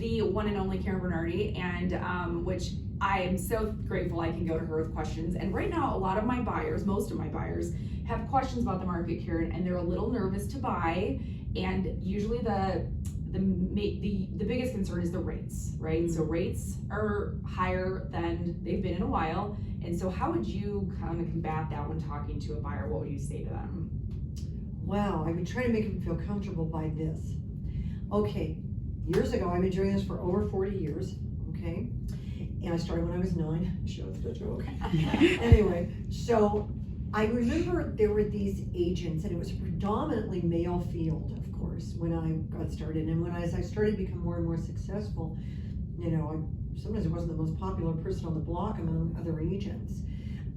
the one and only Karen Bernardi, and which I am so grateful I can go to her with questions. And right now, a lot of my buyers, most of my buyers, have questions about the market, Karen, and they're a little nervous to buy. And usually the biggest concern is the rates, right? So rates are higher than they've been in a while. And so how would you kind of combat that when talking to a buyer? What would you say to them? Wow, I would try to make them feel comfortable by this. Okay, years ago, I've been doing this for over 40 years, okay? And I started when I was 9, shows the joke. Anyway, so I remember there were these agents, and it was a predominantly male field, of course, when I got started. And as I started to become more and more successful, you know, sometimes I wasn't the most popular person on the block among other agents.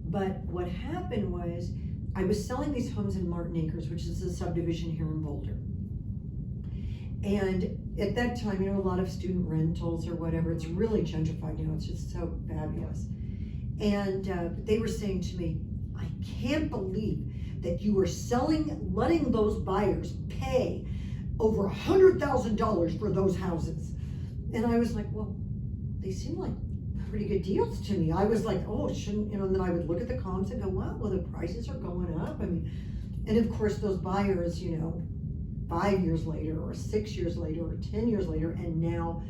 But what happened was, I was selling these homes in Martin Acres, which is a subdivision here in Boulder. And at that time, you know, a lot of student rentals or whatever, it's really gentrified now, it's just so fabulous. And they were saying to me, I can't believe that you are letting those buyers pay over $100,000 for those houses. And I was like, well, they seem like pretty good deals to me. I was like, oh, shouldn't, you know, and then I would look at the comps and go, wow, well, the prices are going up. I mean, and of course those buyers, you know, 5 years later or 6 years later or 10 years later, and now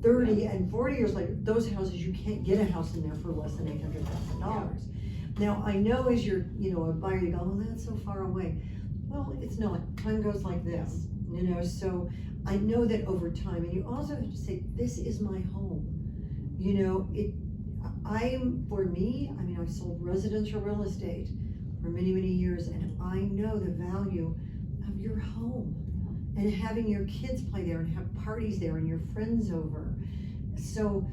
30 and 40 years later, those houses, you can't get a house in there for less than $800,000. Now, I know as you're, you know, a buyer, you go, well, that's so far away. Well, it's not. Time goes like this, you know, so I know that over time, and you also have to say, this is my home. You know, for me, I mean, I've sold residential real estate for many, many years, and I know the value of your home and having your kids play there and have parties there and your friends over. So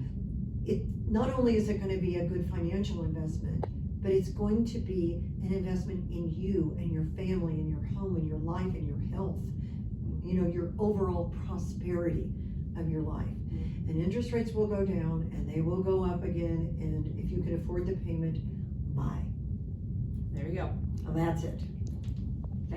it not only is it going to be a good financial investment, but it's going to be an investment in you and your family and your home and your life and your health, you know, your overall prosperity of your life. And interest rates will go down and they will go up again, and if you can afford the payment, buy. There you go. Well, that's it.